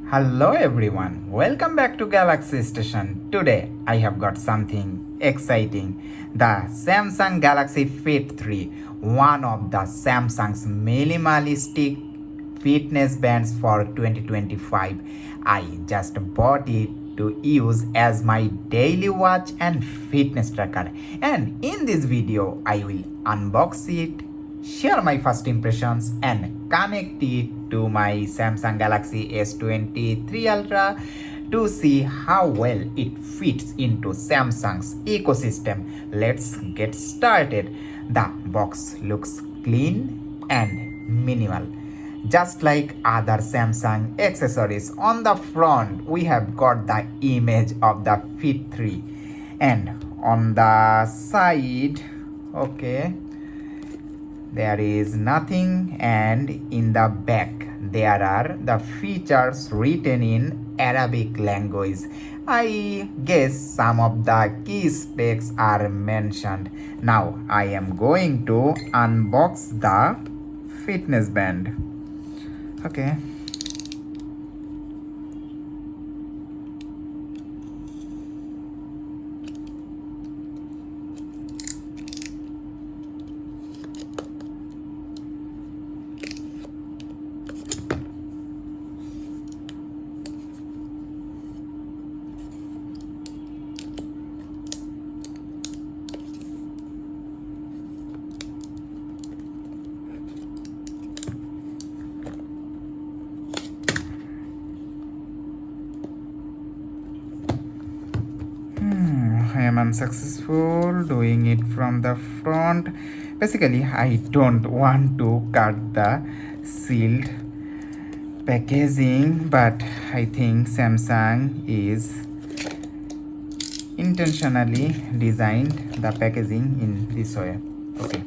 Hello everyone, welcome back to Galaxy Station. Today I have got something exciting. The Samsung Galaxy Fit 3, one of the Samsung's minimalistic fitness bands for 2025. I just bought it to use as my daily watch and fitness tracker. And in this video I will unbox it, share my first impressions and connect it to my Samsung Galaxy S23 Ultra to see how well it fits into Samsung's ecosystem. Let's get started. The box looks clean and minimal. Just like other Samsung accessories, on the front we have got the image of the Fit 3 and on the side, okay, there is nothing, and in the back there are the features written in Arabic language. I guess some of the key specs are mentioned. Now I am going to unbox the fitness band. Okay. I am unsuccessful doing it from the front. Basically, I don't want to cut the sealed packaging, but I think Samsung is intentionally designed the packaging in this way. Okay,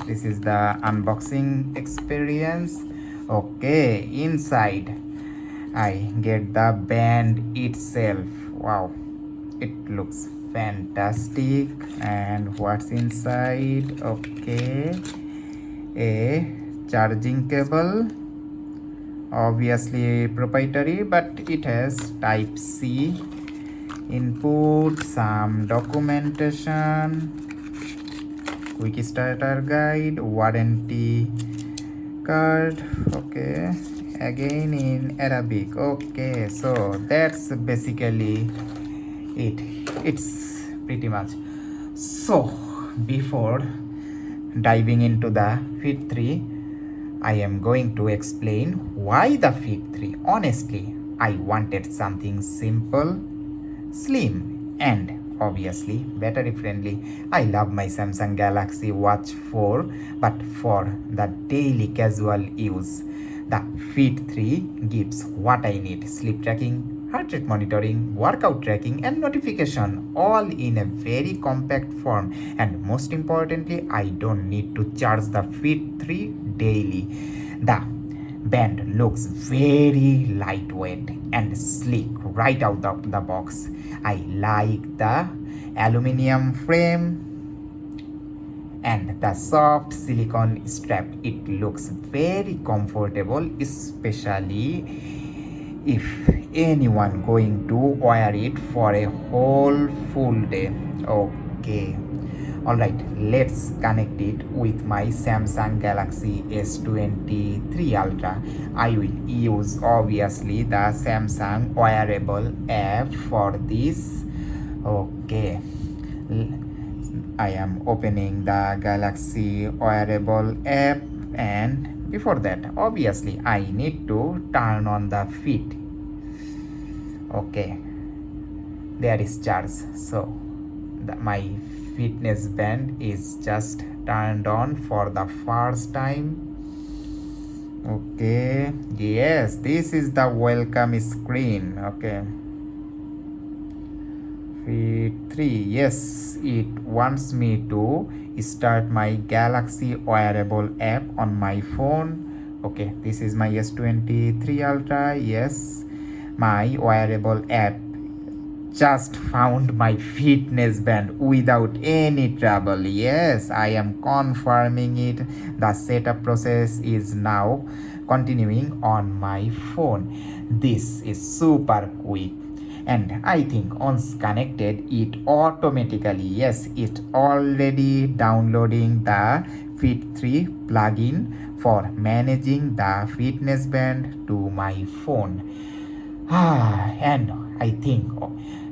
this is the unboxing experience. Okay, inside I get the band itself. Wow, it looks fantastic. And what's inside? Okay, a charging cable, obviously proprietary, but it has type C input, some documentation, quick starter guide, warranty card, okay, again in Arabic. Okay, so that's basically it's pretty much. So before diving into the Fit 3, I am going to explain why the Fit 3. Honestly, I wanted something simple, slim, and obviously battery friendly. I love my Samsung Galaxy Watch 4, but for the daily casual use, the Fit 3 gives what I need: sleep tracking, heart rate monitoring, workout tracking, and notification, all in a very compact form. And most importantly, I don't need to charge the Fit 3 daily. The band looks very lightweight and sleek right out of the box. I like the aluminum frame and the soft silicone strap. It looks very comfortable, especially if anyone going to wear it for a whole full day. Okay, alright, let's connect it with my Samsung Galaxy S23 Ultra. I will use obviously the Samsung wearable app for this. Okay, I am opening the Galaxy wearable app, and before that obviously I need to turn on the Fit. Okay, there is charge. So my fitness band is just turned on for the first time. Okay, yes, this is the welcome screen. Okay, Fit 3, yes, it wants me to start my Galaxy wearable app on my phone. Okay, this is my S23 Ultra. Yes, my wearable app just found my fitness band without any trouble. Yes, I am confirming it. The setup process is now continuing on my phone. This is super quick, and I think once connected it automatically, yes, it already downloading the Fit 3 plugin for managing the fitness band to my phone. And I think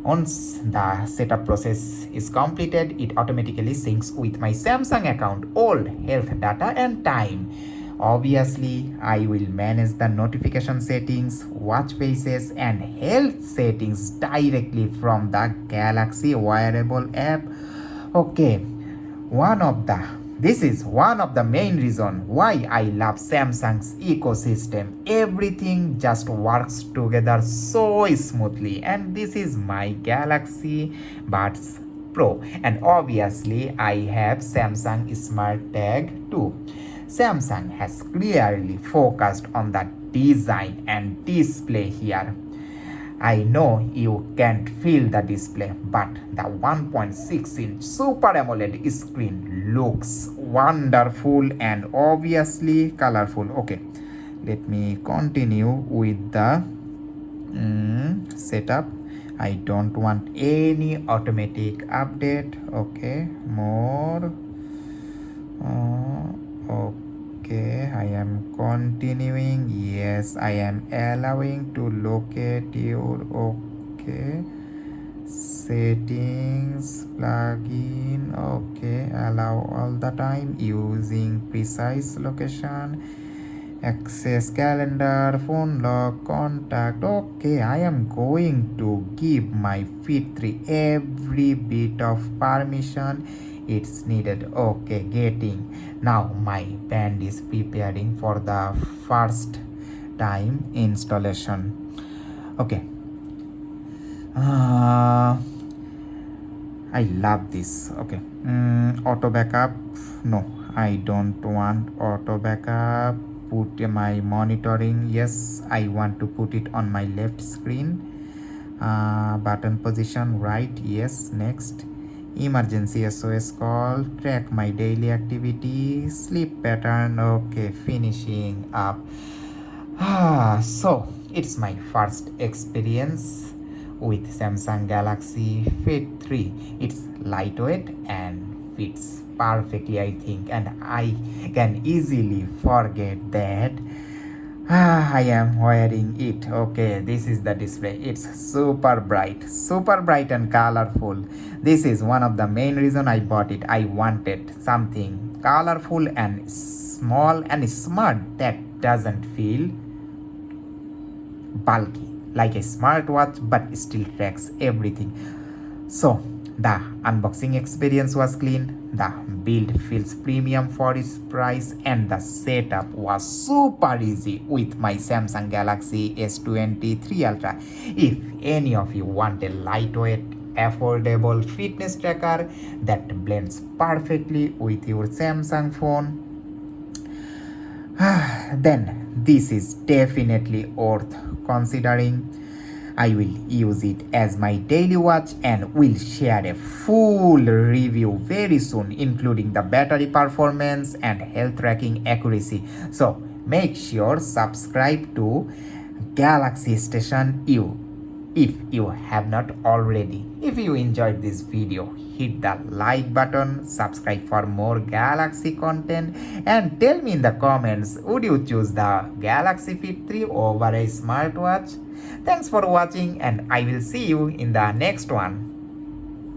once the setup process is completed, it automatically syncs with my Samsung account, old health data and time. Obviously, I will manage the notification settings, watch faces, and health settings directly from the Galaxy wearable app. Okay, this is one of the main reason why I love Samsung's ecosystem. Everything just works together so smoothly, and this is my Galaxy Buds Pro, and obviously I have Samsung Smart Tag too. Samsung has clearly focused on the design and display here. I know you can't feel the display, but the 1.6-inch Super AMOLED screen looks wonderful and obviously colorful. Okay, let me continue with the setup. I don't want any automatic update. Okay, more. Okay, I am continuing. Yes, I am allowing to locate your okay settings plugin. Okay, allow all the time using precise location, access calendar, phone lock, contact. Okay, I am going to give my Fit 3 every bit of permission it's needed. Okay, getting. Now my band is preparing for the first time installation. Okay. I love this. Okay. Auto backup. No, I don't want auto backup. Put my monitoring. Yes, I want to put it on my left screen. Button position right. Yes, next. Emergency SOS call, track my daily activity, sleep pattern. Okay, finishing up. So it's my first experience with Samsung Galaxy Fit 3. It's lightweight and fits perfectly, I think, and I can easily forget that I am wearing it. Okay, this is the display. It's super bright and colorful. This is one of the main reason I bought it. I wanted something colorful and small and smart that doesn't feel bulky like a smartwatch but still tracks everything. So the unboxing experience was clean, the build feels premium for its price, and the setup was super easy with my Samsung Galaxy S23 Ultra. If any of you want a lightweight, affordable fitness tracker that blends perfectly with your Samsung phone, then this is definitely worth considering. I will use it as my daily watch and will share a full review very soon, including the battery performance and health tracking accuracy. So make sure subscribe to Galaxy Station U if you have not already. If you enjoyed this video, hit the like button, subscribe for more Galaxy content, and tell me in the comments, would you choose the Galaxy Fit 3 over a smartwatch? Thanks for watching, and I will see you in the next one.